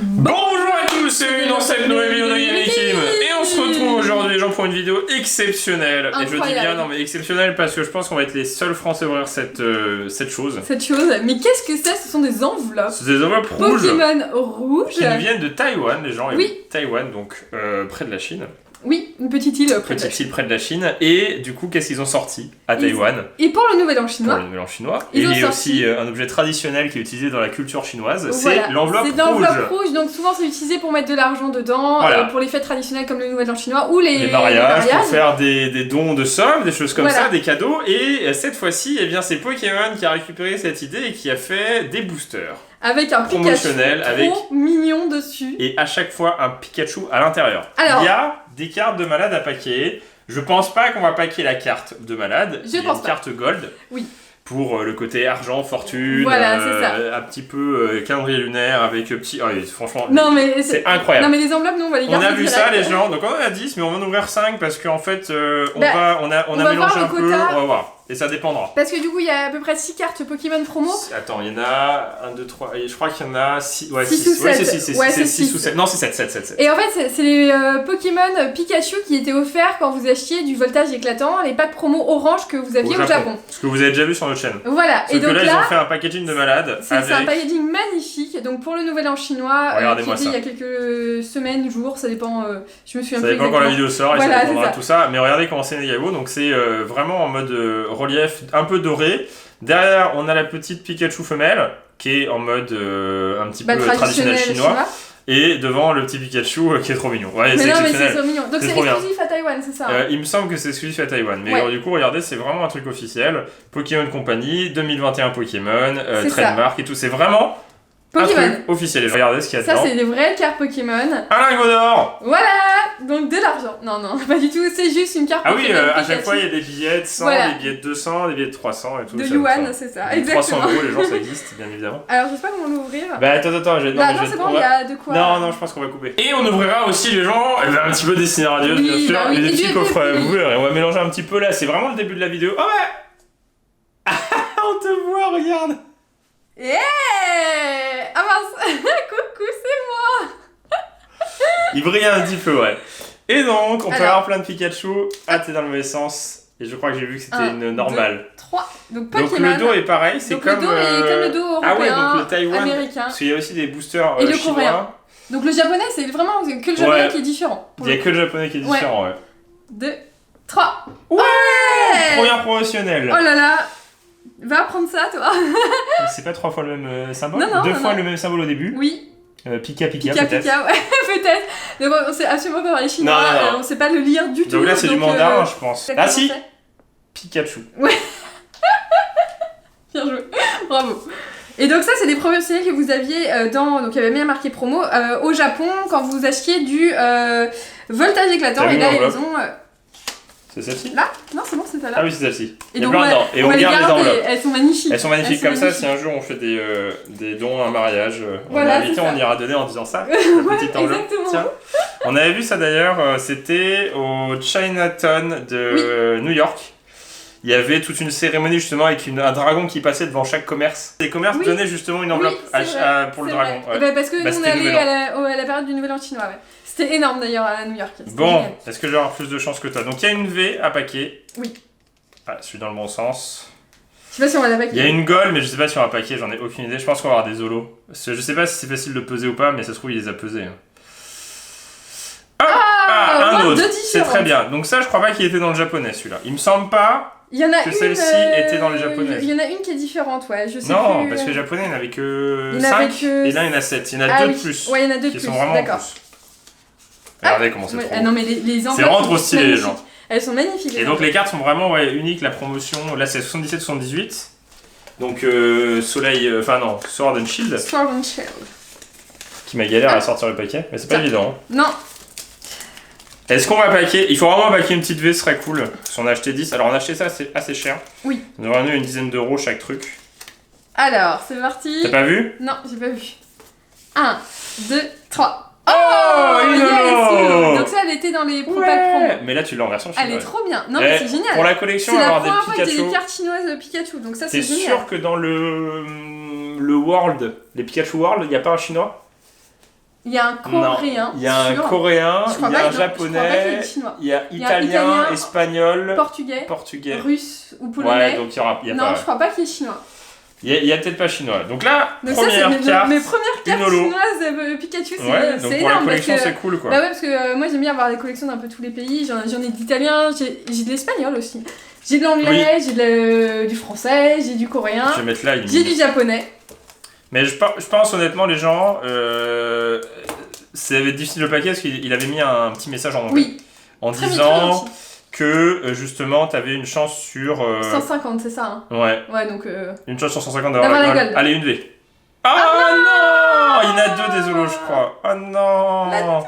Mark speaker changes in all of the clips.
Speaker 1: Bonjour à tous et bienvenue dans cette nouvelle vidéo de Gamekim. Et on se retrouve aujourd'hui les gens pour une vidéo exceptionnelle.
Speaker 2: Incroyable.
Speaker 1: Et je dis bien non mais exceptionnelle parce que je pense qu'on va être les seuls français à ouvrir cette chose.
Speaker 2: Cette chose, mais qu'est-ce que c'est? Ce sont des enveloppes.
Speaker 1: C'est des enveloppes rouges.
Speaker 2: Pokémon rouges.
Speaker 1: Qui nous viennent de Taïwan, les gens.
Speaker 2: Oui.
Speaker 1: Taïwan, donc près de la Chine.
Speaker 2: Oui, une petite île près
Speaker 1: près de la Chine. Et du coup, qu'est-ce qu'ils ont sorti à Taïwan?
Speaker 2: Et pour le nouvel an chinois.
Speaker 1: Pour le nouvel an chinois.
Speaker 2: Ils
Speaker 1: et
Speaker 2: ont
Speaker 1: il y a
Speaker 2: sorti...
Speaker 1: aussi un objet traditionnel qui est utilisé dans la culture chinoise.
Speaker 2: Voilà.
Speaker 1: C'est l'enveloppe rouge.
Speaker 2: C'est l'enveloppe rouge, donc souvent c'est utilisé pour mettre de l'argent dedans,
Speaker 1: Voilà.
Speaker 2: Pour les fêtes traditionnelles comme le nouvel an chinois ou les
Speaker 1: mariages, pour faire des dons de sommes, des choses comme
Speaker 2: voilà.
Speaker 1: ça, des cadeaux. Et cette fois-ci, eh bien, c'est Pokémon qui a récupéré cette idée et qui a fait des boosters.
Speaker 2: Avec un Pikachu trop mignon dessus.
Speaker 1: Et à chaque fois, un Pikachu à l'intérieur.
Speaker 2: Alors,
Speaker 1: il y a des cartes de malade à paquer. Je pense pas qu'on va paquer la carte de malade.
Speaker 2: Je pense pas.
Speaker 1: Carte gold.
Speaker 2: Oui.
Speaker 1: Pour le côté argent, fortune,
Speaker 2: voilà, c'est ça.
Speaker 1: un petit peu calendrier lunaire avec petit... Oh, franchement,
Speaker 2: non, mais
Speaker 1: c'est incroyable.
Speaker 2: Non mais les enveloppes, nous on va les garder.
Speaker 1: On a vu
Speaker 2: direct.
Speaker 1: ça les gens, donc on en a 10 mais on va en ouvrir 5 parce qu'en fait on a mélangé un peu, on va voir. Et ça dépendra.
Speaker 2: Parce que du coup il y a à peu près 6 cartes Pokémon promo.
Speaker 1: Attends, il y en a 1, 2, 3, je crois qu'il y en a 6
Speaker 2: ou 7.
Speaker 1: Ouais, c'est 6 ou 7. Non, c'est 7.
Speaker 2: Et en fait, c'est les Pokémon Pikachu qui étaient offerts quand vous achetiez du voltage éclatant, les packs promo orange que vous aviez au Japon.
Speaker 1: Ce que vous avez déjà vu sur notre chaîne.
Speaker 2: Voilà.
Speaker 1: Et donc là, ils ont fait un packaging de malade.
Speaker 2: C'est un packaging magnifique. Donc pour le nouvel an chinois, qui était il y a quelques semaines, jours, ça dépend, je me souviens plus.
Speaker 1: Ça dépend quand la vidéo sort,
Speaker 2: voilà,
Speaker 1: et ça dépendra tout ça. Mais regardez comment c'est Negabo, donc c'est vraiment en mode relief un peu doré. Derrière, on a la petite Pikachu femelle qui est en mode un petit peu traditionnel chinois. Et devant le petit Pikachu qui est trop mignon. Ouais,
Speaker 2: mais non, mais c'est trop mignon. Donc c'est exclusif à Taïwan, c'est ça
Speaker 1: Il me semble que c'est exclusif à Taïwan. Mais du coup, regardez, c'est vraiment un truc officiel. Pokémon Company, 2021 Pokémon, trademark et tout. C'est vraiment Pokémon. Un truc officiel. Regardez ce qu'il y a dedans.
Speaker 2: Ça, c'est des vraies cartes Pokémon.
Speaker 1: Un lingot d'or.
Speaker 2: Voilà. Donc de l'argent. Non, pas du tout. C'est juste une carte Pokémon.
Speaker 1: Ah oui, à chaque fois, il y a des billets de 100, des billets de 200, des billets de 300 et tout.
Speaker 2: De yuan, c'est ça. Exactement.
Speaker 1: 300 €, les gens, ça existe, bien évidemment.
Speaker 2: Alors, je sais pas comment l'ouvrir.
Speaker 1: Bah attends, j'ai...
Speaker 2: Non, c'est bon, il y a de quoi.
Speaker 1: Non, je pense qu'on va couper. Et on ouvrira aussi, les gens, un petit peu Destiny Radios, bien sûr, et des petits coffrets à ouvrir. Et on va mélanger un petit peu là. C'est vraiment le début de la vidéo. Oh ouais. On te voit, regarde.
Speaker 2: Yeah. Ah mince. Coucou, c'est moi.
Speaker 1: Il brille un petit peu, ouais. Et donc, on peut avoir plein de Pikachu. Ah, t'es dans le mauvais sens. Et je crois que j'ai vu que c'était une normale.
Speaker 2: 2, 3. Donc Pokémon.
Speaker 1: Donc le dos est pareil, c'est comme...
Speaker 2: le dos est comme le dos européen,
Speaker 1: ah ouais, donc le Taïwan,
Speaker 2: américain.
Speaker 1: Parce qu'il y a aussi des boosters
Speaker 2: et le
Speaker 1: chinois.
Speaker 2: coréen. Donc le japonais, c'est vraiment que le japonais qui est différent.
Speaker 1: Il y a que le japonais qui est différent, ouais.
Speaker 2: 2, 3.
Speaker 1: Ouais. Première promotionnelle.
Speaker 2: Oh là là. Va prendre ça, toi.
Speaker 1: C'est pas 3 fois le même symbole?
Speaker 2: Non,
Speaker 1: 2 fois le même symbole au début?
Speaker 2: Oui.
Speaker 1: Pika, peut-être.
Speaker 2: Pika, ouais, peut-être. Mais bon, on sait absolument pas parler chinois,
Speaker 1: non.
Speaker 2: On sait pas le lire du tout.
Speaker 1: Donc là, c'est du mandarin, je pense. Ah si. Pikachu.
Speaker 2: Ouais. Bien joué. Bravo. Et donc ça, c'est des promotionnels que vous aviez donc il y avait bien marqué promo, au Japon, quand vous achetiez du voltage éclatant. Et là, ils ont...
Speaker 1: C'est celle-ci?
Speaker 2: Là? Non, c'est bon, c'est celle-là.
Speaker 1: Ah oui, c'est celle-ci.
Speaker 2: Et donc,
Speaker 1: et on garde les enveloppes.
Speaker 2: Elles sont magnifiques.
Speaker 1: Elles sont magnifiques comme ça. Si un jour on fait des dons à un mariage,
Speaker 2: voilà,
Speaker 1: on ira donner en disant ça. La petite enveloppe.
Speaker 2: Exactement.
Speaker 1: Tiens. On avait vu ça d'ailleurs, c'était au Chinatown de New York. Il y avait toute une cérémonie justement avec un dragon qui passait devant chaque commerce. Les commerces donnaient justement une enveloppe pour le dragon.
Speaker 2: Ouais. Parce que nous on est allé à la période du Nouvel An chinois. Ouais. C'était énorme d'ailleurs à New York.
Speaker 1: Bon, est-ce que je vais avoir plus de chance que toi? Donc il y a une V à paquer.
Speaker 2: Oui.
Speaker 1: Ah, je suis dans le bon sens.
Speaker 2: Je sais pas si on va la paquer.
Speaker 1: Il y a une gold, mais je sais pas si on va paquer, j'en ai aucune idée. Je pense qu'on va avoir des holos. Je sais pas si c'est facile de peser ou pas, mais ça se trouve il les a pesés. Un autre. C'est très bien. Donc ça, je crois pas qu'il était dans le japonais celui-là. Il me semble pas.
Speaker 2: Il y en a
Speaker 1: que celle-ci était dans le japonais.
Speaker 2: Il y en a une qui est différente, ouais. Je sais
Speaker 1: non,
Speaker 2: plus,
Speaker 1: parce que le japonais, il n'y en avait que 5 et là, il y en a 7. Il y en a 2 de plus.
Speaker 2: Ouais, il y en a 2 de plus.
Speaker 1: Qui sont vraiment en plus. Regardez comment c'est trop.
Speaker 2: Non, mais les
Speaker 1: c'est vraiment trop stylé, les gens.
Speaker 2: Elles sont magnifiques.
Speaker 1: Et donc, les cartes sont vraiment uniques. La promotion, là, c'est 77-78. Donc, Soleil. Enfin, non, Sword and Shield.
Speaker 2: Sword and Shield.
Speaker 1: Qui m'a galéré à sortir le paquet, mais c'est pas évident.
Speaker 2: Non.
Speaker 1: Est-ce qu'on va paquer? Il faut vraiment paquer une petite V, ce serait cool. Si on a acheté 10. Alors, on a acheté ça, c'est assez cher.
Speaker 2: Oui.
Speaker 1: On aurait eu une dizaine d'euros chaque truc.
Speaker 2: Alors, c'est parti.
Speaker 1: T'as pas vu?
Speaker 2: Non, j'ai pas vu. 1, 2, 3.
Speaker 1: Oh,
Speaker 2: yes. Donc ça, elle était dans les pro packs promo.
Speaker 1: Mais là, tu l'as en version chinoise.
Speaker 2: Elle est trop bien. Non, mais c'est génial.
Speaker 1: Pour la collection,
Speaker 2: avoir
Speaker 1: des Pikachu.
Speaker 2: C'est la première fois que j'ai des cartes chinoises de Pikachu. Donc ça, c'est génial.
Speaker 1: T'es sûr que dans le World, les Pikachu World, il n'y a pas un chinois?
Speaker 2: Il y a un coréen.
Speaker 1: Il y a un coréen, il y a un japonais, il y a italien, espagnol,
Speaker 2: portugais, russe ou polonais.
Speaker 1: Ouais, donc il y aura.
Speaker 2: Non, je crois pas qu'il y ait chinois.
Speaker 1: Il y a peut-être pas chinois. Donc là,
Speaker 2: mes
Speaker 1: première carte
Speaker 2: chinoises Pikachu, c'est
Speaker 1: ouais, donc
Speaker 2: c'est
Speaker 1: pour
Speaker 2: énorme.
Speaker 1: la collection, c'est cool quoi.
Speaker 2: Bah ouais, parce que moi j'aime bien avoir des collections d'un peu tous les pays. J'en ai d'italien, j'ai de l'espagnol aussi. J'ai de l'anglais, j'ai du français, j'ai du coréen.
Speaker 1: Je vais mettre là,
Speaker 2: j'ai du japonais.
Speaker 1: Mais je pense honnêtement, les gens, c'est difficile de le plaquer parce qu'il avait mis un petit message en anglais. En disant que justement t'avais une chance sur
Speaker 2: 150, c'est ça hein.
Speaker 1: Ouais
Speaker 2: donc
Speaker 1: une chance sur 150 d'avoir la gold. Allez, une V. Ah non, il y en a 2 des holos je crois. Ah non.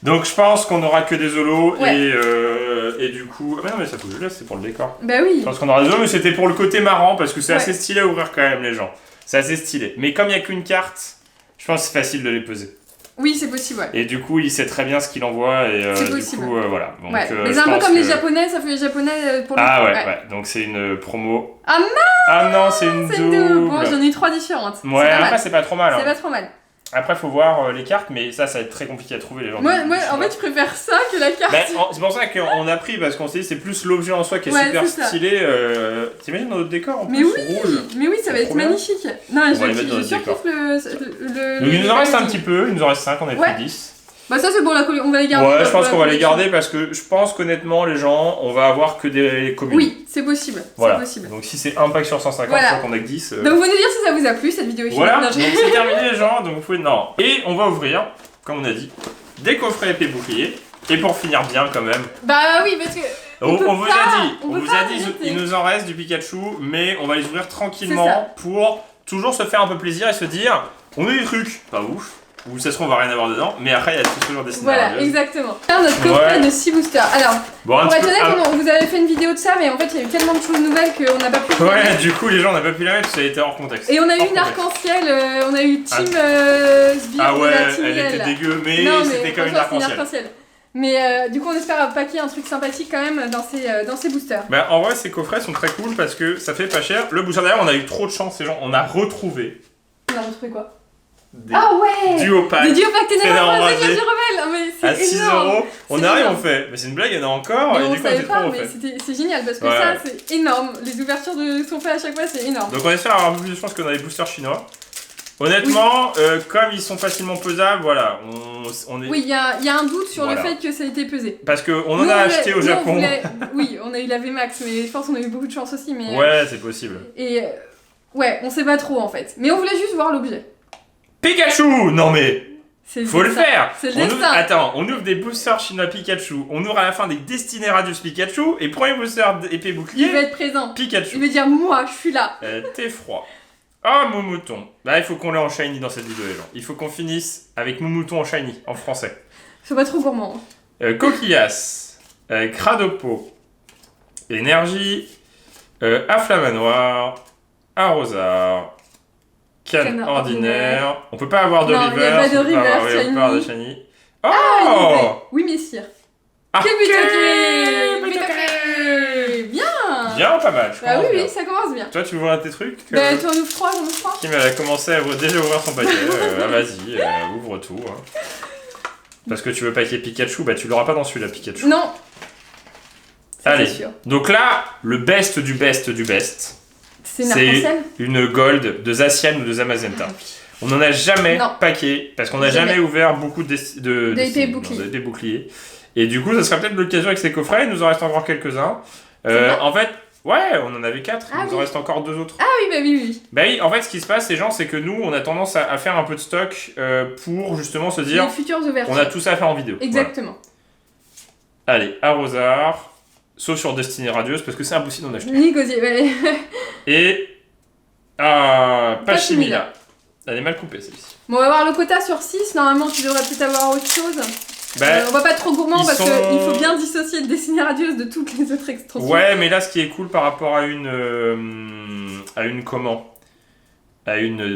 Speaker 1: Donc je pense qu'on aura que des holos et du coup mais non mais ça faut que je laisse, c'est pour le décor.
Speaker 2: Bah oui.
Speaker 1: Je pense qu'on aura des holos mais c'était pour le côté marrant parce que c'est assez stylé à ouvrir quand même les gens. C'est assez stylé. Mais comme il n'y a qu'une carte, je pense que c'est facile de les peser.
Speaker 2: Oui, c'est possible, ouais.
Speaker 1: Et du coup, il sait très bien ce qu'il envoie et
Speaker 2: c'est
Speaker 1: du
Speaker 2: possible.
Speaker 1: coup, voilà. Donc,
Speaker 2: mais c'est un peu comme les Japonais, ça fait les Japonais pour le
Speaker 1: coup. Ah ouais. Donc c'est une promo.
Speaker 2: Ah non.
Speaker 1: Ah non, c'est une double.
Speaker 2: Bon, j'en ai eu 3 différentes.
Speaker 1: Ouais, après c'est pas trop mal.
Speaker 2: C'est pas trop mal.
Speaker 1: Après, faut voir les cartes, mais ça va être très compliqué à trouver les gens.
Speaker 2: Moi en fait, je préfère ça que la carte.
Speaker 1: C'est pour ça qu'on a pris, parce qu'on s'est dit c'est plus l'objet en soi qui est super stylé. T'imagines dans notre décor en plus rouge.
Speaker 2: Mais oui, ça va être magnifique. Non, je surkiffe le.
Speaker 1: Donc il nous en reste un petit peu, il nous en reste 5, on est plus 10.
Speaker 2: Bah ça c'est bon, on va les garder.
Speaker 1: Ouais, je pense qu'on va les garder parce que je pense qu'honnêtement les gens, on va avoir que des communes.
Speaker 2: Oui, c'est possible.
Speaker 1: Voilà.
Speaker 2: C'est possible.
Speaker 1: Donc si c'est un pack sur 150, je crois qu'on a que 10.
Speaker 2: Donc vous nous dire si ça vous a plu cette vidéo.
Speaker 1: Voilà, donc c'est terminé les gens, donc vous pouvez... Non. Et on va ouvrir, comme on a dit, des coffrets épée bouclier. Et pour finir bien quand même.
Speaker 2: Bah oui, parce que...
Speaker 1: On vous a dit, il nous en reste du Pikachu, mais on va les ouvrir tranquillement pour toujours se faire un peu plaisir et se dire, on a des trucs, pas ouf. Ou ça se trouve on va rien avoir dedans, mais après il y a toujours des scénarios.
Speaker 2: Voilà, exactement. Alors notre coffret de 6 boosters. Alors, pour être honnête, on vous avait fait une vidéo de ça, mais en fait il y a eu tellement de choses nouvelles qu'on n'a pas pu
Speaker 1: la mettre. Du coup les gens n'ont pas pu la mettre, ça a été hors contexte.
Speaker 2: Et on a eu une arc-en-ciel, on a eu Team Sbire.
Speaker 1: Ah ouais, elle était dégueu, mais c'était quand même une arc-en-ciel.
Speaker 2: Mais du coup on espère paquer un truc sympathique quand même dans ces boosters.
Speaker 1: Bah en vrai ces coffrets sont très cool parce que ça fait pas cher. Le booster d'ailleurs on a eu trop de chance, ces gens, on a retrouvé.
Speaker 2: On a retrouvé quoi? Des
Speaker 1: duopacks
Speaker 2: Ténébreux, c'est rebelle, mais
Speaker 1: à 6 €, on arrive on fait, mais c'est une blague, il y en a encore, et du coup on était trop
Speaker 2: mais c'est génial parce que ça c'est énorme, les ouvertures sont faites à chaque fois, c'est énorme.
Speaker 1: Donc on espère avoir un peu plus de chance que dans les boosters chinois. Honnêtement, comme ils sont facilement pesables, voilà, on est...
Speaker 2: Oui, il y a un doute sur le fait que ça a été pesé.
Speaker 1: Parce qu'on en a acheté au Japon.
Speaker 2: Oui, on a eu la VMAX, mais je pense qu'on a eu beaucoup de chance aussi. Mais,
Speaker 1: ouais, c'est possible.
Speaker 2: Et on sait pas trop en fait. Mais on voulait juste voir l'objet.
Speaker 1: Pikachu! Non mais faut le faire!
Speaker 2: C'est le destin!
Speaker 1: Attends, on ouvre des boosters chinois Pikachu, on ouvre à la fin des Destinés Radius Pikachu, et premier booster épée bouclier.
Speaker 2: Il va être présent.
Speaker 1: Pikachu.
Speaker 2: Il va dire moi, je suis là.
Speaker 1: T'es froid. Ah, Moumouton. Bah, il faut qu'on l'ait en shiny dans cette vidéo, les gens. Il faut qu'on finisse avec Moumouton en shiny, en français.
Speaker 2: C'est pas trop gourmand.
Speaker 1: Coquillas, Cradopo, Énergie, Afflamanoir, Arrosard. Canne ordinaire. On peut pas avoir de reverse.
Speaker 2: Non, il n'y a pas de reverse,
Speaker 1: on peut avoir de shiny. Oh!
Speaker 2: Oui, messire.
Speaker 1: Arqué!
Speaker 2: Bien!
Speaker 1: Bien, pas mal.
Speaker 2: Ah oui, ça commence bien.
Speaker 1: Toi, tu vois tes trucs?
Speaker 2: Bah, tu en ouvres 3, j'en ouvre 3.
Speaker 1: Kim, elle a commencé à déjà ouvrir son paquet. Vas-y, ouvre tout. Hein. Parce que tu veux paquer Pikachu, bah tu l'auras pas dans celui-là, Pikachu.
Speaker 2: Non.
Speaker 1: Allez. Donc là, le best du best du best. C'est une gold de Zacian ou de Zamazenta. On n'en a jamais paqué parce qu'on n'a jamais ouvert beaucoup d'épées boucliers. Et du coup, ça serait peut-être l'occasion avec ces coffrets. Il nous en reste encore quelques-uns. En fait, ouais, on en avait 4. Il nous en reste encore 2 autres.
Speaker 2: Ah oui, bah oui.
Speaker 1: Bah oui, en fait, ce qui se passe, ces gens, c'est que nous, on a tendance à faire un peu de stock pour justement se dire.
Speaker 2: Les futures ouvertures.
Speaker 1: On a tout ça à faire en vidéo.
Speaker 2: Exactement.
Speaker 1: Voilà. Allez, Arrosard. Sauf sur Destinée Radieuse parce que c'est impossible d'en acheter.
Speaker 2: Ni Gosier, ouais.
Speaker 1: Et. Pachimila. Elle est mal coupée celle-ci.
Speaker 2: Bon, on va voir le quota sur 6. Normalement, tu devrais peut-être avoir autre chose. On va pas être trop gourmand parce qu'il faut bien dissocier le Destinée Radieuse de toutes les autres extensions.
Speaker 1: Ouais, mais là, ce qui est cool par rapport à une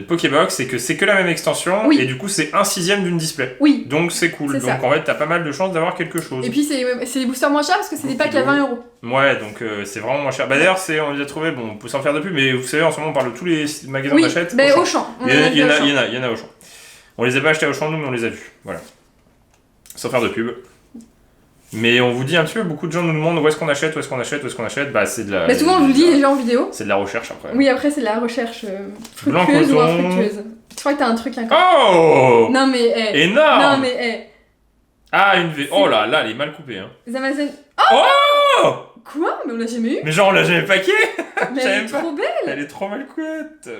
Speaker 1: Pokébox, c'est que c'est que la même extension et du coup c'est 1/6 d'une display.
Speaker 2: Oui.
Speaker 1: Donc c'est cool. Donc en fait t'as pas mal de chances d'avoir quelque chose.
Speaker 2: Et puis c'est des boosters moins chers parce que c'est des packs à 20 €.
Speaker 1: Ouais, donc c'est vraiment moins cher. Bah d'ailleurs on les a trouvés, bon on peut s'en faire de plus, mais vous savez en ce moment on parle de tous les magasins d'achat.
Speaker 2: Bah Auchan.
Speaker 1: Il y en a Auchan. On les a pas achetés au champ, nous, mais on les a vus. Voilà. Sans faire de pub. Mais on vous dit un petit peu, beaucoup de gens nous demandent où est-ce qu'on achète, Bah, c'est de la.
Speaker 2: Bah, souvent, on vous le dit déjà en vidéo.
Speaker 1: C'est de la recherche après.
Speaker 2: Oui, après, c'est de la recherche
Speaker 1: Blanc
Speaker 2: fructueuse ou
Speaker 1: coton.
Speaker 2: infructueuse. Je crois que t'as un truc incroyable.
Speaker 1: Oh
Speaker 2: Non, mais
Speaker 1: énorme.
Speaker 2: Non, mais
Speaker 1: Ah, une V. Oh là là, elle est mal coupée. Hein.
Speaker 2: Les Amazon.
Speaker 1: Oh
Speaker 2: Quoi? Mais on l'a jamais eu.
Speaker 1: Mais genre, on l'a jamais paqué.
Speaker 2: Mais elle est trop belle.
Speaker 1: Elle est trop mal coupée.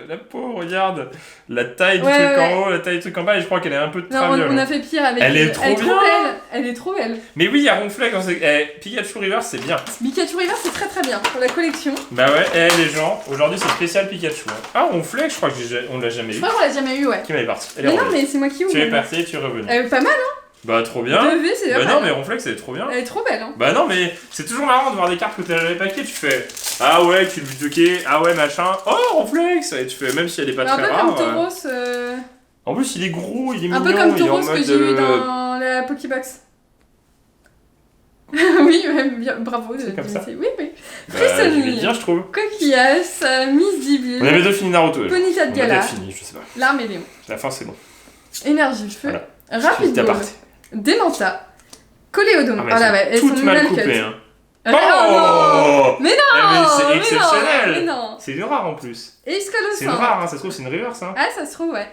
Speaker 1: La pauvre, regarde. La taille du
Speaker 2: Ouais,
Speaker 1: truc
Speaker 2: ouais.
Speaker 1: en haut, la taille du truc en bas, et je crois qu'elle est un peu de
Speaker 2: Non,
Speaker 1: traviole.
Speaker 2: on a fait pire avec.
Speaker 1: Elle est trop bien.
Speaker 2: belle. Elle est trop belle.
Speaker 1: Mais oui, il y a Ronflex. Pikachu River, c'est bien.
Speaker 2: Pikachu River, c'est très très bien pour la collection.
Speaker 1: Bah ouais, les gens, aujourd'hui c'est spécial Pikachu. Hein. Ah, Ronflex, je crois qu'on l'a jamais
Speaker 2: Je
Speaker 1: eu.
Speaker 2: crois qu'on l'a jamais eu, ouais.
Speaker 1: Qui m'avait parti.
Speaker 2: Mais non, mais c'est moi qui ouvre.
Speaker 1: Tu es parti, tu es revenu.
Speaker 2: Pas mal, hein.
Speaker 1: Bah trop bien.
Speaker 2: 2V, c'est
Speaker 1: Bah
Speaker 2: pas
Speaker 1: non,
Speaker 2: mal.
Speaker 1: mais Ronflex, elle est trop bien.
Speaker 2: Elle est trop belle, hein.
Speaker 1: Bah non, mais c'est toujours marrant de voir des cartes que t'as jamais paquées. Tu fais ah ouais, tu le bloquais, ah ouais, machin. Oh, Ronflex. Et tu fais, même si elle est pas très rare.
Speaker 2: Un peu comme Tauros.
Speaker 1: En plus, il est gros, il est
Speaker 2: Un
Speaker 1: mignon.
Speaker 2: peu comme
Speaker 1: il est en
Speaker 2: Tauros que
Speaker 1: mode,
Speaker 2: j'ai eu dans la Pokébox. Oui, bien, bravo de
Speaker 1: comme ça.
Speaker 2: Oui.
Speaker 1: Bah, je vais
Speaker 2: Frissonnerie,
Speaker 1: bien, je trouve.
Speaker 2: Coquillasse, Miss Dibule,
Speaker 1: On a bientôt fini Naruto.
Speaker 2: Ponyta de
Speaker 1: On a
Speaker 2: Gala,
Speaker 1: peut-être fini, je sais pas.
Speaker 2: L'arme et Léon,
Speaker 1: La fin, c'est bon.
Speaker 2: Énergie Feu,
Speaker 1: Voilà.
Speaker 2: Rapid
Speaker 1: T'as
Speaker 2: Ball,
Speaker 1: parti.
Speaker 2: Démenta, Coléodome.
Speaker 1: Ah, mais
Speaker 2: Oh là, ouais, elles sont
Speaker 1: toutes mal
Speaker 2: mal
Speaker 1: coupées,
Speaker 2: cut.
Speaker 1: hein.
Speaker 2: Oh non. Mais non.
Speaker 1: Ah, mais c'est
Speaker 2: mais
Speaker 1: exceptionnel.
Speaker 2: Mais non.
Speaker 1: C'est une rare en plus.
Speaker 2: Et
Speaker 1: C'est une rare, hein. Ça se trouve, c'est une reverse. Hein.
Speaker 2: Ah, ça se trouve, ouais.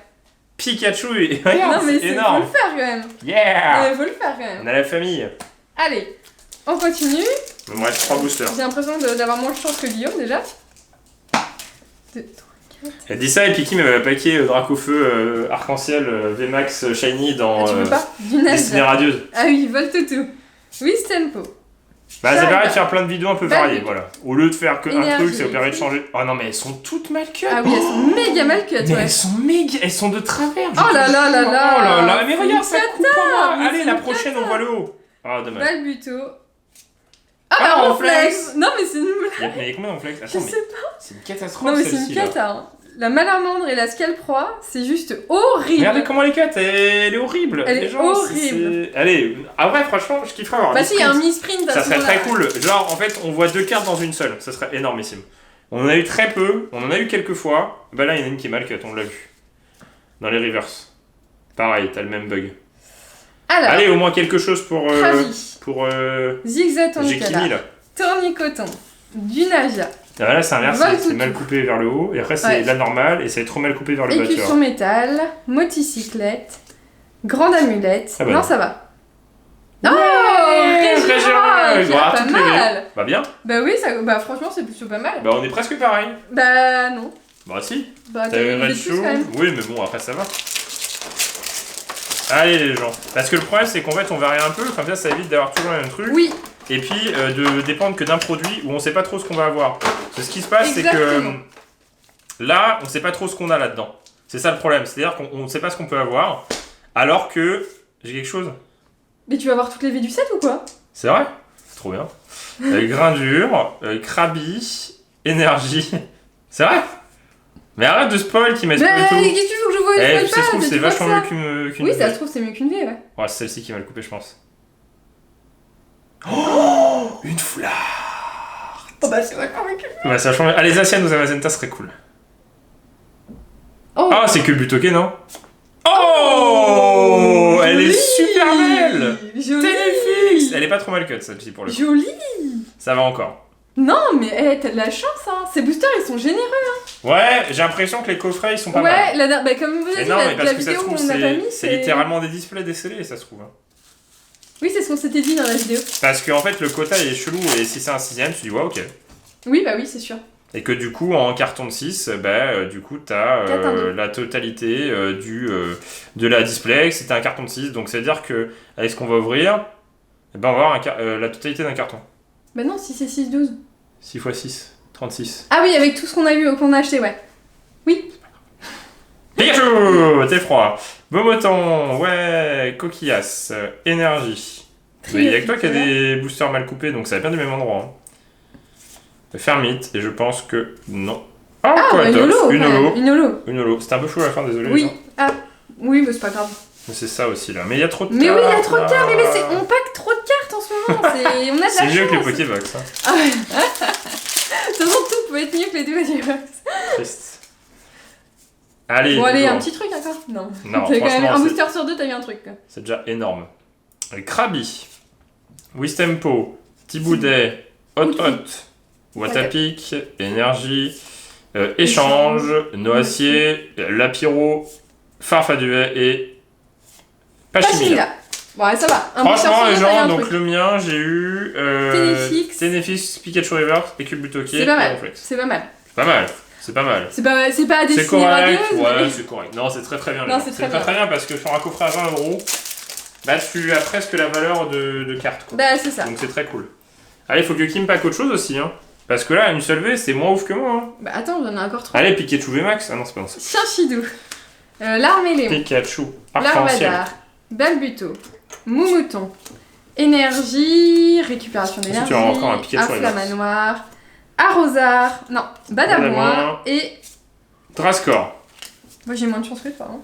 Speaker 1: Pikachu, regarde,
Speaker 2: Non, mais
Speaker 1: c'est
Speaker 2: faut
Speaker 1: énorme.
Speaker 2: le faire quand même.
Speaker 1: Yeah.
Speaker 2: Faut le faire quand même.
Speaker 1: On a la famille.
Speaker 2: Allez, on continue.
Speaker 1: Il me reste 3 boosters.
Speaker 2: J'ai l'impression d'avoir moins de chance que Guillaume déjà. 2, 3, 4.
Speaker 1: Elle dit ça et Piki m'avait paqué Dracofeu Arc-en-Ciel VMAX Shiny dans
Speaker 2: Ah, tu peux pas Du
Speaker 1: Destinée
Speaker 2: Nasdaq.
Speaker 1: Radieuse.
Speaker 2: Ah oui, Voltoutou. Tempo.
Speaker 1: Bah, ça
Speaker 2: Ça,
Speaker 1: permet de
Speaker 2: bah.
Speaker 1: faire plein de vidéos un peu
Speaker 2: Bah,
Speaker 1: variées,
Speaker 2: oui.
Speaker 1: voilà. Au lieu de faire que un
Speaker 2: Énergie.
Speaker 1: truc, ça permet de changer. Oh non, mais elles sont toutes mal cut.
Speaker 2: Ah oui, elles sont méga mal cut,
Speaker 1: Mais
Speaker 2: ouais.
Speaker 1: elles sont méga, elles sont de travers. je
Speaker 2: Oh
Speaker 1: te
Speaker 2: là là
Speaker 1: jure.
Speaker 2: là là.
Speaker 1: Oh là là, mais
Speaker 2: C'est
Speaker 1: regarde,
Speaker 2: une
Speaker 1: ça coupe
Speaker 2: cata,
Speaker 1: pas.
Speaker 2: mais
Speaker 1: Allez,
Speaker 2: c'est
Speaker 1: la
Speaker 2: une
Speaker 1: prochaine,
Speaker 2: cata.
Speaker 1: on voit le haut. Ah, dommage.
Speaker 2: Balbuto.
Speaker 1: Ah,
Speaker 2: bah,
Speaker 1: Ronflex.
Speaker 2: Ronflex. Non, mais c'est une
Speaker 1: Mais il y a combien de Ronflex?
Speaker 2: Je
Speaker 1: Attends, mais
Speaker 2: sais pas.
Speaker 1: c'est une catastrophe
Speaker 2: Non, mais c'est
Speaker 1: celle-ci.
Speaker 2: une cata. Hein. La Malamandre et la Scalproie, c'est juste horrible.
Speaker 1: Regardez comment elle est cut, elle est horrible.
Speaker 2: Elle
Speaker 1: Les
Speaker 2: est
Speaker 1: gens,
Speaker 2: horrible.
Speaker 1: Allez, après, franchement, je kifferais avoir
Speaker 2: Bah,
Speaker 1: un
Speaker 2: si, il y a un
Speaker 1: mi-sprint.
Speaker 2: mi-sprint. à
Speaker 1: Ça
Speaker 2: ce
Speaker 1: serait
Speaker 2: moment-là.
Speaker 1: très cool. Genre, en fait, on voit 2 cartes dans une seule. Ça serait énormissime. On en a eu très peu. On en a eu quelques fois. Bah là, il y en a une qui est mal cut, on l'a vu. Dans les reverse. Pareil, t'as le même bug.
Speaker 2: Alors,
Speaker 1: Allez, au moins quelque chose pour.
Speaker 2: Travis,
Speaker 1: Pour.
Speaker 2: Zigzag
Speaker 1: J'ai Kimi
Speaker 2: Tonicala,
Speaker 1: là.
Speaker 2: Tournicoton, Dunaja,
Speaker 1: Ah, là, c'est inversé.
Speaker 2: Voltoutou.
Speaker 1: C'est mal coupé vers le haut. Et après, c'est
Speaker 2: Ouais.
Speaker 1: la normale. Et c'est trop mal coupé vers le bas. tu
Speaker 2: Écusson
Speaker 1: vois.
Speaker 2: métal, motocyclette, grande amulette.
Speaker 1: Ah bah
Speaker 2: non,
Speaker 1: non.
Speaker 2: ça va.
Speaker 1: Ouais,
Speaker 2: Régirage,
Speaker 1: Régirage. Voilà,
Speaker 2: pas
Speaker 1: toutes les
Speaker 2: mal.
Speaker 1: Bah bien.
Speaker 2: Bah oui, ça, bah franchement, c'est plutôt pas mal.
Speaker 1: Bah on est presque pareil.
Speaker 2: Bah non.
Speaker 1: Bah si.
Speaker 2: Bah
Speaker 1: T'as
Speaker 2: t'as
Speaker 1: eu
Speaker 2: eu
Speaker 1: une
Speaker 2: des
Speaker 1: red
Speaker 2: plus
Speaker 1: show.
Speaker 2: quand même.
Speaker 1: Oui, mais bon, après ça va. Allez les gens. Parce que le problème, c'est qu'en fait, on varie un peu. Comme ça évite d'avoir toujours le même truc.
Speaker 2: Oui,
Speaker 1: Et puis de dépendre que d'un produit où on sait pas trop ce qu'on va avoir. Parce que ce qui se passe, c'est que
Speaker 2: Exactement.
Speaker 1: là, on sait pas trop ce qu'on a là-dedans. C'est ça le problème. C'est-à-dire qu'on ne sait pas ce qu'on peut avoir. Alors que j'ai quelque chose.
Speaker 2: mais tu vas voir toutes les V du set ou quoi?
Speaker 1: C'est vrai? Trop bien. Grain dur, Krabi, énergie. C'est vrai? Mais arrête de spoil qui m'a
Speaker 2: Mais
Speaker 1: spoilé tout.
Speaker 2: qu'est-ce que tu veux que je vois? Je
Speaker 1: Eh,
Speaker 2: spoil
Speaker 1: ça se
Speaker 2: pas,
Speaker 1: trouve,
Speaker 2: mais
Speaker 1: c'est
Speaker 2: tu vois
Speaker 1: vachement
Speaker 2: ça.
Speaker 1: mieux qu'une
Speaker 2: Oui,
Speaker 1: V.
Speaker 2: ça se trouve, c'est mieux qu'une V, ouais.
Speaker 1: Ouais, c'est celle-ci qui m'a le coupé, je pense. Oh, une flare.
Speaker 2: Oh bah c'est d'accord avec une.
Speaker 1: Ouais, ça change. Ah, les Asianes ou Amazenta serait cool.
Speaker 2: Oh,
Speaker 1: Ah, c'est que Butoke, non? Oh, elle est
Speaker 2: jolie.
Speaker 1: super belle.
Speaker 2: Jolie.
Speaker 1: Téléfix. Elle est pas trop mal cut, celle-ci, pour le coup.
Speaker 2: Jolie.
Speaker 1: Ça va encore.
Speaker 2: Non, mais t'as de la chance, hein. Ces boosters, ils sont généreux.
Speaker 1: Ouais, j'ai l'impression que les coffrets, ils sont pas mal.
Speaker 2: Ouais, bah, comme vous avez
Speaker 1: Mais
Speaker 2: dit,
Speaker 1: non, mais
Speaker 2: la
Speaker 1: parce que ça se
Speaker 2: vidéo où
Speaker 1: trouve,
Speaker 2: on n'a pas mis,
Speaker 1: c'est littéralement des displays décellés, ça se trouve. Hein.
Speaker 2: Oui, c'est ce qu'on s'était dit dans la vidéo.
Speaker 1: Parce qu'en fait, le quota il est chelou, et si c'est un 6ème, tu dis ouais, ok.
Speaker 2: Oui, bah oui, c'est sûr.
Speaker 1: Et que du coup, en carton de 6, du coup, t'as
Speaker 2: 4-1-2.
Speaker 1: la totalité de la display, c'était un carton de 6, donc ça veut dire que, avec ce qu'on va ouvrir, on va avoir la totalité d'un carton.
Speaker 2: Bah non, si c'est 6-12.
Speaker 1: 6 x 6, 36.
Speaker 2: Ah oui, avec tout ce qu'on a vu, qu'on a acheté, ouais. Oui.
Speaker 1: Pikachu, t'es froid. Beaumoton, ouais, coquillasse, énergie. Mais il y a que toi qui a des boosters mal coupés, donc ça va bien du même endroit. Hein. Fermite, et je pense que non.
Speaker 2: Ah, bah, une holo.
Speaker 1: Une holo.
Speaker 2: Une holo.
Speaker 1: Une holo. C'était un peu chaud à la fin, désolé. les
Speaker 2: Oui.
Speaker 1: gens.
Speaker 2: Ah, oui, mais c'est pas grave.
Speaker 1: Mais c'est ça aussi là. Mais il y a trop de
Speaker 2: Mais
Speaker 1: cartes.
Speaker 2: oui, il y a trop de
Speaker 1: là.
Speaker 2: cartes. Mais on pack trop de cartes en ce moment. On a de la
Speaker 1: C'est
Speaker 2: chance.
Speaker 1: mieux que les Pokébox. Hein.
Speaker 2: Ah ouais. De toute façon, tout peut être mieux que les deux Pokébox.
Speaker 1: Triste. Allez,
Speaker 2: bon, allez, un petit truc encore. Non.
Speaker 1: Non,
Speaker 2: T'as quand même un
Speaker 1: franchement,
Speaker 2: booster sur 2, t'as eu un truc. Quoi.
Speaker 1: c'est déjà énorme. Krabi, Wistempo, Thiboudet, Hot Hot, Watapic, Énergie, Échange, Noacier, Lapiro, Farfaduet et Pachimila.
Speaker 2: Bon, ouais, ça va.
Speaker 1: Franchement, les gens, donc le mien, j'ai eu Ténéfix, Pikachu Reverse et Culbutoki et Ronflex.
Speaker 2: C'est pas mal.
Speaker 1: C'est pas mal. C'est pas mal.
Speaker 2: C'est pas des
Speaker 1: correct,
Speaker 2: radieuse,
Speaker 1: ouais,
Speaker 2: mais...
Speaker 1: c'est correct. Non, c'est très très bien.
Speaker 2: Non,
Speaker 1: c'est très bien parce que sur un coffret à 20 €, bah tu as presque la valeur de carte. Quoi.
Speaker 2: Bah, c'est ça.
Speaker 1: Donc c'est très cool. Allez, faut que Kim pack autre chose aussi. Hein. Parce que là, une seule V, c'est moins ouf que moi. Hein.
Speaker 2: Bah, attends, j'en ai encore 3.
Speaker 1: Allez, Pikachu VMAX. Ah non, c'est pas bon.
Speaker 2: Chienchidou. Larméléon.
Speaker 1: Pikachu. Arc-en-ciel.
Speaker 2: Larvadar. Balbuto. Moumouton. Énergie. Récupération d'énergie.
Speaker 1: Tu as encore un Pikachu
Speaker 2: Afflamanoir. Arrosard. Non, Badamois. Et.
Speaker 1: Drascore.
Speaker 2: Moi, j'ai moins de chance que toi. Hein.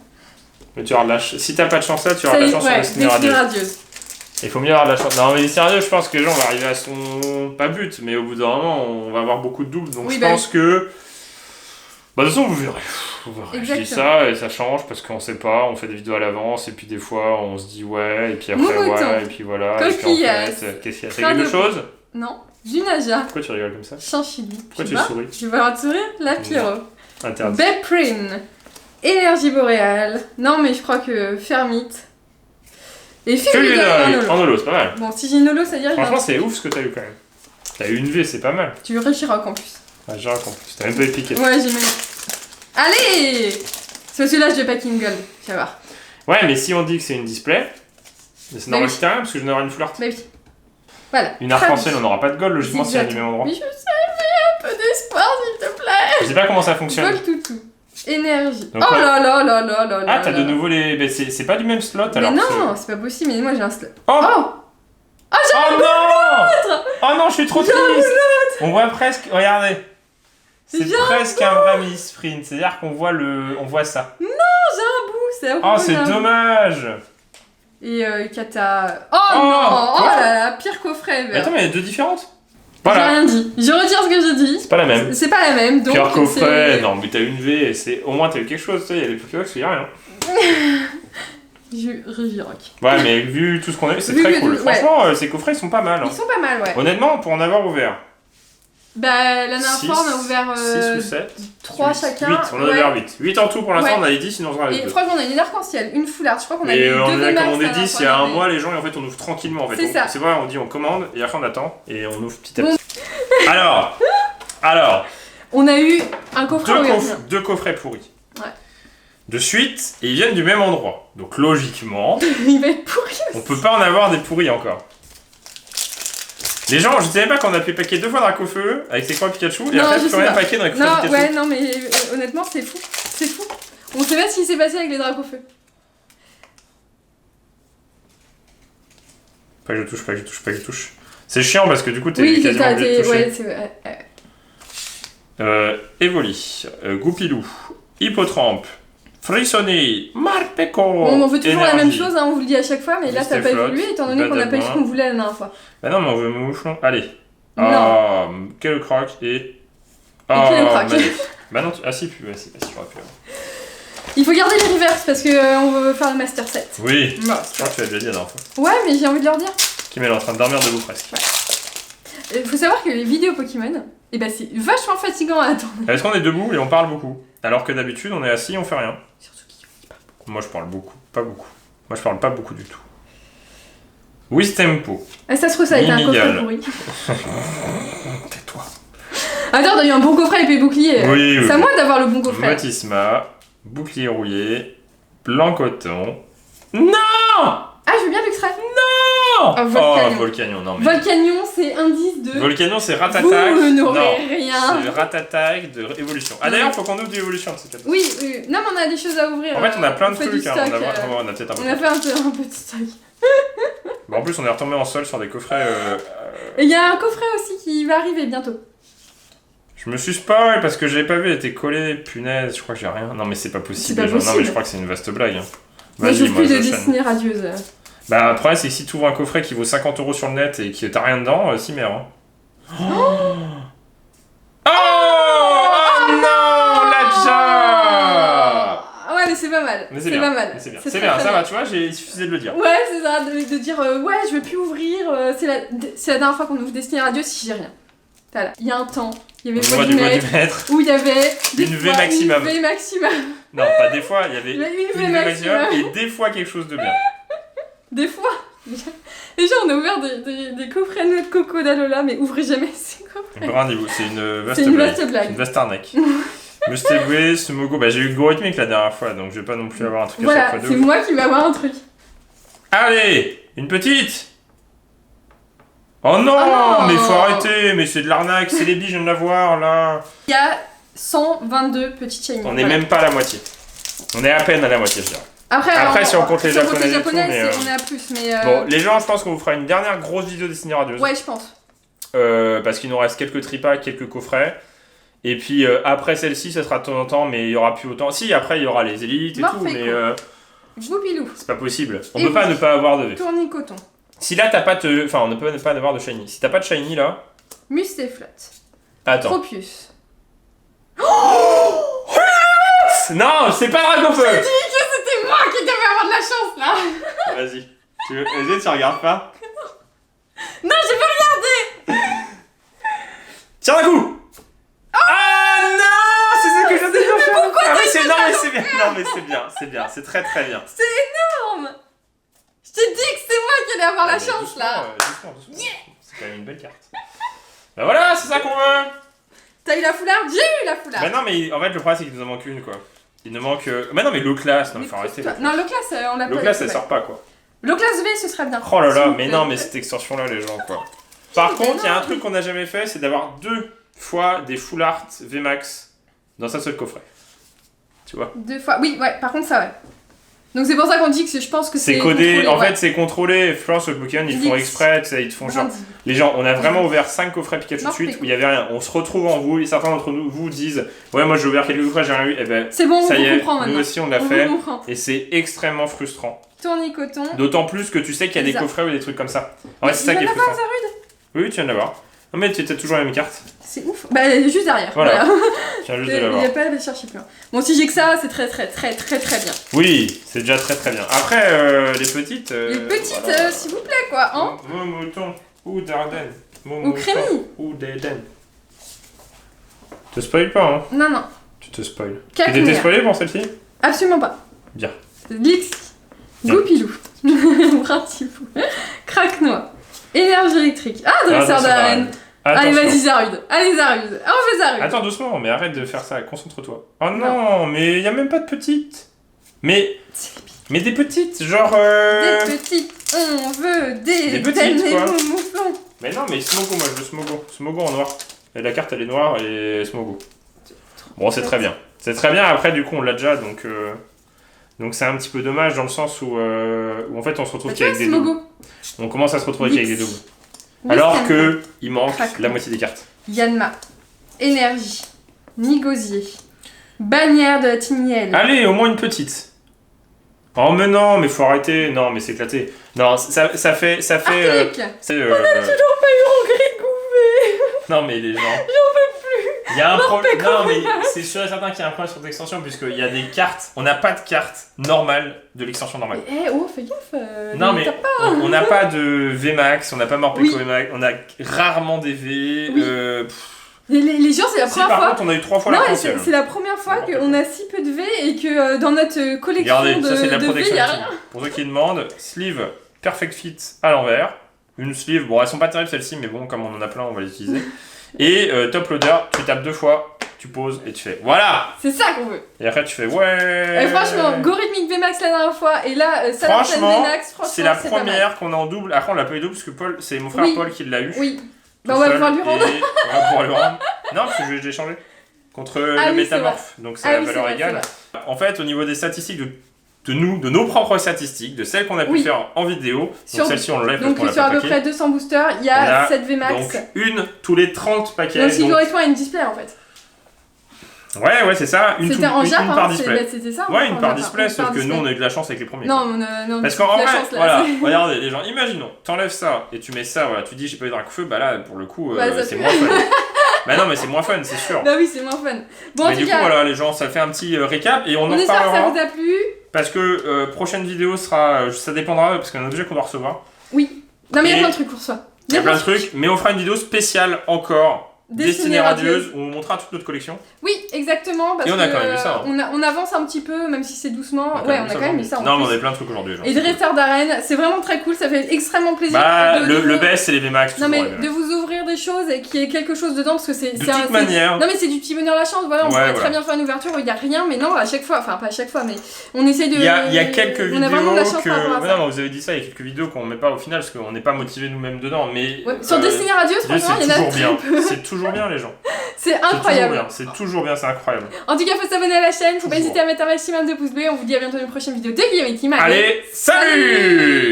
Speaker 1: Mais tu auras de la si t'as pas de chance là, tu auras de la chance sur les Ciné Radieuse. Il faut mieux avoir de la chance. Non, mais les Ciné Radieuses, je pense que les gens vont arriver à son. Pas but, mais au bout d'un moment, on va avoir beaucoup de doubles. Donc je pense que. Bah, de toute façon, vous verrez. Je dis ça et ça change parce qu'on sait pas, on fait des vidéos à l'avance et puis des fois on se dit ouais, et puis après ouais, et puis voilà.
Speaker 2: Coquillage.
Speaker 1: Qu'est-ce qu'il y a? T'as quelque chose?
Speaker 2: Non. Junaja.
Speaker 1: Pourquoi tu rigoles comme ça?
Speaker 2: Chienchidou.
Speaker 1: Pourquoi tu souris?
Speaker 2: Tu vas avoir de sourire? Lapiro.
Speaker 1: Interdit.
Speaker 2: Beprine. Énergie boréale. Non, mais je crois que Fermite. Et Fulgudor
Speaker 1: en holo, c'est pas mal.
Speaker 2: Bon, si j'ai une holo, ça veut dire.
Speaker 1: Franchement, c'est ouf ce que t'as eu quand même. T'as eu une V, c'est pas mal.
Speaker 2: Tu veux Giroc en plus.
Speaker 1: Ah, Giroc en plus. T'as même pas épiqué.
Speaker 2: Ouais, j'ai même. Allez! C'est celui-là, je vais pas King Gold. Tu vas voir.
Speaker 1: Ouais, mais si on dit que c'est une display, c'est normal que t'aies rien parce que je n'aurai une full art.
Speaker 2: Bah oui. Voilà.
Speaker 1: Une arc-en-ciel, on n'aura pas de gold, logiquement, si elle est du même endroit.
Speaker 2: Mais je sais, mais un peu d'espoir, s'il te plaît.
Speaker 1: Je sais pas comment ça fonctionne.
Speaker 2: Gold toutou. Énergie.
Speaker 1: Donc,
Speaker 2: oh là là là là là là.
Speaker 1: Ah, t'as de nouveau les. Mais c'est pas du même slot alors.
Speaker 2: Mais non, c'est pas possible, mais moi j'ai un slot.
Speaker 1: Oh!
Speaker 2: Ah, j'ai un
Speaker 1: non! Oh non, je suis trop triste! On voit presque. Regardez. C'est presque un vrai mini sprint, c'est-à-dire qu'on voit on voit ça.
Speaker 2: Non, j'ai un bout, c'est horrible.
Speaker 1: Oh, c'est dommage.
Speaker 2: Et Kata. Oh non, oh là là, pire coffret.
Speaker 1: Attends, mais il y a deux différentes.
Speaker 2: Voilà. J'ai rien dit. Je retire ce que j'ai dit.
Speaker 1: C'est pas la même.
Speaker 2: C'est pas la même. Donc
Speaker 1: pire coffret. Non, mais t'as une V, au moins t'as eu quelque chose. Tu sais, il y a des Pokébox, il y a rien.
Speaker 2: Giroc.
Speaker 1: Ouais, mais vu tout ce qu'on a vu, c'est très cool. Franchement, ces coffrets ils sont pas mal. Hein.
Speaker 2: Ils sont pas mal, ouais.
Speaker 1: Honnêtement, pour en avoir ouvert.
Speaker 2: Bah, la dernière fois, on a ouvert
Speaker 1: 6 ou 7
Speaker 2: 3 chacun.
Speaker 1: 8, on a ouvert 8. 8 en tout pour l'instant, on a les 10, sinon on sera les 2.
Speaker 2: Et je crois qu'on a une arc-en-ciel, une full art. Je crois qu'on a
Speaker 1: eu 2
Speaker 2: VMAX.
Speaker 1: Comme on est 10, il y a un mois, les gens, et en fait, on ouvre tranquillement. En fait.
Speaker 2: C'est ça.
Speaker 1: C'est vrai, on dit on commande, et après on attend, et on ouvre petit à petit. Alors.
Speaker 2: On a eu un coffret
Speaker 1: deux coffrets pourris.
Speaker 2: Ouais.
Speaker 1: De suite, et ils viennent du même endroit. Donc logiquement,
Speaker 2: il va être pourri.
Speaker 1: On peut pas en avoir des pourris encore. Les gens, je savais pas qu'on a pu paquer 2 fois Dracofeu avec ses 3 Pikachu et après plus rien paquer dans les coffrets Pikachu.
Speaker 2: Ouais, non, mais honnêtement, c'est fou. C'est fou. On sait pas ce qui s'est passé avec les Dracofeu.
Speaker 1: Pas que je touche. C'est chiant parce que du coup, t'es quasiment obligé de toucher.
Speaker 2: Ouais, c'est vrai.
Speaker 1: Evoli, Goupilou, Hippotrampe, Frissonné, Marpeco.
Speaker 2: On veut toujours la même chose, hein, on vous le dit à chaque fois, mais là ça n'a pas évolué étant donné qu'on n'a pas eu ce qu'on voulait la dernière fois.
Speaker 1: Bah non, mais on veut Mouchon. Allez. Quel croc et.
Speaker 2: Quel croc.
Speaker 1: Bah non, si, j'aurais pu.
Speaker 2: Il faut garder les reverse parce qu'on veut faire le Master 7.
Speaker 1: Oui, je crois que tu l'as déjà dit la dernière fois.
Speaker 2: Ouais, mais j'ai envie de leur dire.
Speaker 1: Kim est en train de dormir debout presque.
Speaker 2: Ouais. Faut savoir que les vidéos Pokémon, c'est vachement fatigant à attendre.
Speaker 1: Est-ce qu'on est debout et on parle beaucoup? Alors que d'habitude, on est assis, on fait rien.
Speaker 2: Surtout qu'il parle beaucoup.
Speaker 1: Moi, je parle beaucoup. Pas beaucoup. Moi, je parle pas beaucoup du tout. Wistempo.
Speaker 2: Ça se trouve, ça a été un coffret pourri.
Speaker 1: Tais-toi.
Speaker 2: Attends, t'as eu un bon coffret épée bouclier.
Speaker 1: Oui.
Speaker 2: C'est à moi d'avoir le bon coffret.
Speaker 1: Matisma, bouclier rouillé, blanc coton. Non!
Speaker 2: Ah, je veux bien l'extrait.
Speaker 1: Non! Volcanion, non mais...
Speaker 2: Volcanion, c'est indice de...
Speaker 1: Volcanion, c'est Ratatak.
Speaker 2: Vous n'aurez rien.
Speaker 1: C'est Ratatak de évolution. Ah d'ailleurs, faut qu'on ouvre d'évolution de ces cas.
Speaker 2: Oui. Non, mais on a des choses à ouvrir.
Speaker 1: En fait, on a plein de trucs.
Speaker 2: Stock,
Speaker 1: on a peut-être un peu.
Speaker 2: On a fait un petit stock.
Speaker 1: Bon, en plus, on est retombé en sol sur des coffrets...
Speaker 2: Et il y a un coffret aussi qui va arriver bientôt.
Speaker 1: Je me suis spoil parce que j'avais pas vu, elle était collée, punaise, je crois que j'ai rien. Non mais c'est pas possible. Non mais je crois que c'est une vaste blague. Hein.
Speaker 2: Moi je plus de dessiner radieuse.
Speaker 1: Bah le problème c'est que si tu ouvres un coffret qui vaut 50 € sur le net et que t'as rien dedans, c'est merde. Hein. Oh non, Ladja.
Speaker 2: pas mal.
Speaker 1: Mais c'est bien.
Speaker 2: Pas mal.
Speaker 1: C'est bien, ça va, tu vois, il suffisait de le dire.
Speaker 2: Ouais, c'est ça, de dire ouais, je veux plus ouvrir, c'est la dernière fois qu'on ouvre Destiny Radio si j'ai rien. Voilà. Il y a un temps, il y avait
Speaker 1: Voix du maître
Speaker 2: où il y avait
Speaker 1: une V maximum.
Speaker 2: Une V maximum.
Speaker 1: Non, pas des fois, il y avait
Speaker 2: une V maximum
Speaker 1: et des fois quelque chose de bien.
Speaker 2: Des fois. Déjà, on a ouvert des coffrets noix de coco d'Alola, mais ouvrez jamais ces coffrets.
Speaker 1: Brindez-vous, c'est une vaste
Speaker 2: blague.
Speaker 1: Une vaste arnaque. Mustéboué, Smogo, j'ai eu le gros rythmique la dernière fois, donc je vais pas non plus avoir un truc à chaque fois de
Speaker 2: c'est moi qui vais avoir un truc.
Speaker 1: Allez, une petite. Oh non, mais faut arrêter, mais c'est de l'arnaque, c'est les billes, je viens de la voir là.
Speaker 2: Il y a 122 petites shiny.
Speaker 1: On est même pas à la moitié. On est à peine à la moitié, je dirais.
Speaker 2: Après
Speaker 1: si on compte les japonais,
Speaker 2: on est à plus, mais...
Speaker 1: Bon, les gens, je pense qu'on vous fera une dernière grosse vidéo Destiny Radio.
Speaker 2: Ouais, je pense.
Speaker 1: Parce qu'il nous reste quelques tripas, quelques coffrets. Et puis après celle-ci, ça sera de temps en temps, mais il y aura plus autant. Si, après il y aura les élites et tout, mais
Speaker 2: Boupilou.
Speaker 1: c'est pas possible. On peut pas ne pas avoir de V.
Speaker 2: Tournicoton.
Speaker 1: Si là t'as pas de... Enfin, on ne peut pas avoir de shiny. Si t'as pas de shiny là...
Speaker 2: Mustéflot.
Speaker 1: Attends.
Speaker 2: Tropius.
Speaker 1: Non, c'est pas Dragonfeu.
Speaker 2: J'ai dit que c'était moi qui devais avoir de la chance là.
Speaker 1: Vas-y. Tu regardes pas?
Speaker 2: Non, j'ai pas regardé.
Speaker 1: Tiens un coup. Ah non, c'est ça que je viens de faire.
Speaker 2: Pourquoi
Speaker 1: mais c'est bien. Non mais c'est bien, c'est très très bien.
Speaker 2: C'est énorme. Je t'ai dit que c'est moi qui allais avoir la chance là.
Speaker 1: Doucement. Yeah. C'est quand même une belle carte. Bah voilà, c'est ça qu'on veut.
Speaker 2: T'as eu la foularde? J'ai eu la foularde.
Speaker 1: Bah non mais en fait le problème c'est qu'il nous en manque une quoi. Il nous manque... Bah non mais l'eau classe, non mais faut arrêter.
Speaker 2: Non l'eau classe on l'a pas.
Speaker 1: L'eau classe elle sort pas quoi.
Speaker 2: L'eau classe V ce serait bien.
Speaker 1: Oh là là, mais non mais cette extension là les gens quoi. Par contre il y a un truc qu'on n'a jamais fait, c'est d'avoir 2 fois des full art VMAX dans un seul coffret. Tu vois?
Speaker 2: 2 fois, oui ouais, par contre ça ouais. Donc c'est pour ça qu'on dit que je pense que c'est
Speaker 1: codé, en fait c'est contrôlé, je pense que le Pokémon ils font exprès, ils te font genre... Les gens, on a vraiment ouvert 5 coffrets Pikachu de suite où il y avait rien, on se retrouve en vous, et certains d'entre nous vous disent ouais moi j'ai ouvert quelques coffrets, j'ai rien eu, et ben
Speaker 2: c'est bon,
Speaker 1: ça y est,
Speaker 2: nous
Speaker 1: nous aussi on l'a fait, et c'est extrêmement frustrant.
Speaker 2: Tournicoton.
Speaker 1: D'autant plus que tu sais qu'il y a des coffrets ou des trucs comme ça. Ouais c'est ça qui est frustrant. Oui, tu viens de l'avoir. Non mais tu as toujours la même carte.
Speaker 2: C'est ouf. Bah elle est juste derrière.
Speaker 1: Voilà. Tu viens juste de l'avoir.
Speaker 2: Il n'y a pas à aller chercher plus loin. Bon si j'ai que ça, c'est très bien.
Speaker 1: Oui, c'est déjà très bien. Après les petites...
Speaker 2: les petites, voilà. S'il vous plaît quoi, hein.
Speaker 1: Mouton ou Dardenne.
Speaker 2: Ou Crémy.
Speaker 1: Ou Deden. Te spoil pas hein.
Speaker 2: Non.
Speaker 1: Tu te spoil. Tu t'es spoilé pour celle-ci?
Speaker 2: Absolument pas.
Speaker 1: Bien.
Speaker 2: Lix. Goupilou. Bratipou. Craque-noix. Énergie électrique. Ah, dresseur d'arène. Allez, vas-y, Zarude. Allez, Zarude. Ah, on fait Zarude.
Speaker 1: Attends, doucement, mais arrête de faire ça. Concentre-toi. Oh non, mais il y a même pas de petites. Mais des petites, genre...
Speaker 2: Des petites. On veut des
Speaker 1: petites, quoi.
Speaker 2: Mouflons.
Speaker 1: Mais non, mais Smogo, moi je veux Smogo. Smogo en noir. Et la carte, elle est noire et Smogo. Bon, c'est très bien. C'est très bien. Après, du coup, on l'a déjà, donc c'est un petit peu dommage dans le sens où en fait, on se retrouve qu'avec des doubles. On commence à se retrouver qu'avec des doubles. Alors que il manque la moitié des cartes.
Speaker 2: Yanma, Énergie, Nigosier, Bannière de la Timiel.
Speaker 1: Allez, au moins une petite. Oh mais non, mais faut arrêter. Non, mais c'est éclaté. Non, ça fait.
Speaker 2: On a toujours pas eu Regret Gouvet.
Speaker 1: Non mais les gens.
Speaker 2: J'en peux plus.
Speaker 1: Il y a un problème. Non mais c'est sûr et certain qu'il y a un problème sur cette extension puisqu'il y a des cartes. On n'a pas de cartes normales de l'extension normale.
Speaker 2: Fais gaffe.
Speaker 1: Non mais on n'a pas de VMAX, on n'a pas Morpeko VMAX, on a rarement des V.
Speaker 2: Oui. Les gens, c'est la première fois.
Speaker 1: Par contre, on a eu 3 fois la potentielle.
Speaker 2: C'est la première fois qu'on a si peu de V et que dans notre collection
Speaker 1: regardez, ça c'est de la protection.
Speaker 2: V, y a rien.
Speaker 1: Pour ceux qui demandent, sleeve Perfect Fit à l'envers. Une sleeve, bon elles sont pas terribles celles-ci, mais bon comme on en a plein, on va les utiliser. Et top loader, tu tapes 2 fois, tu poses et tu fais voilà.
Speaker 2: C'est ça qu'on veut.
Speaker 1: Et après tu fais ouais.
Speaker 2: Et franchement, Gorithmic VMAX la dernière fois et là Salatin VMAX, franchement
Speaker 1: c'est la première qu'on a en double. Après on l'a pas eu double parce que Paul, c'est mon frère Paul qui l'a eu.
Speaker 2: Oui. Bah on va pouvoir lui rendre.
Speaker 1: On va pouvoir lui rendre. Non parce que je vais l'échanger contre le métamorphe, donc c'est la valeur égale. En fait au niveau des statistiques de nos propres statistiques, de celles qu'on a pu faire en vidéo, donc celle-ci on l'enlève parce qu'on l'a pas
Speaker 2: sur à peu près 200 boosters, il y a 7 VMAX.
Speaker 1: Donc une tous les 30 paquets.
Speaker 2: Donc ce qui correspond à une display en fait.
Speaker 1: Ouais, c'est ça, une par display.
Speaker 2: C'était ça.
Speaker 1: Ouais, une par display, sauf que nous on a eu de la chance avec les premiers.
Speaker 2: Non,
Speaker 1: parce qu'en vrai, voilà, regardez les gens, imaginons, t'enlèves ça et tu mets ça, voilà, tu dis j'ai pas eu de Dracofeu, bah là pour le coup, c'est moins fun. Bah non, mais c'est moins fun, c'est sûr.
Speaker 2: Bah oui, c'est moins fun. Bon,
Speaker 1: mais du coup, voilà, les gens, ça fait un petit récap et on en
Speaker 2: espère
Speaker 1: reparlera.
Speaker 2: que ça vous a plu.
Speaker 1: Parce que prochaine vidéo sera. Ça dépendra, parce qu'il y en a déjà qu'on doit recevoir.
Speaker 2: Oui. Non, mais il y a plein de trucs pour ça.
Speaker 1: Il y a plein de trucs, mais on fera une vidéo spéciale encore. Destinée radieuse, où on montrera toute notre collection.
Speaker 2: Oui, exactement. Parce
Speaker 1: et on a quand même eu ça.
Speaker 2: On avance un petit peu, même si c'est doucement. On a quand même eu ça.
Speaker 1: Non, mais on a plein de trucs aujourd'hui.
Speaker 2: Et Dresseur d'arène, c'est vraiment très cool, ça fait extrêmement plaisir.
Speaker 1: Le best, c'est les VMAX.
Speaker 2: Non, mais de vous ouvrir des choses et qu'il y ait quelque chose dedans, parce que c'est.
Speaker 1: De toute manière.
Speaker 2: Non, mais c'est du petit bonheur la chance. Voilà, on pourrait très bien faire une ouverture où il n'y a rien, mais non, à chaque fois, enfin, pas à chaque fois, mais on essaie de.
Speaker 1: Il y a quelques vidéos.
Speaker 2: On a vraiment de la chance par rapport à ça.
Speaker 1: Non, vous avez dit ça, il y a quelques vidéos qu'on met pas au final, parce qu'on n'est pas motivés nous-mêmes dedans. Mais.
Speaker 2: Sur Destinée radieuse, franchement, il y en a.
Speaker 1: C'est toujours bien, les gens.
Speaker 2: C'est incroyable.
Speaker 1: C'est toujours bien, c'est incroyable.
Speaker 2: En tout cas, faut s'abonner à la chaîne, faut pas hésiter à mettre un maximum de pouces bleus. On vous dit à bientôt dans une prochaine vidéo de Guillaume et Kim.
Speaker 1: Allez, salut!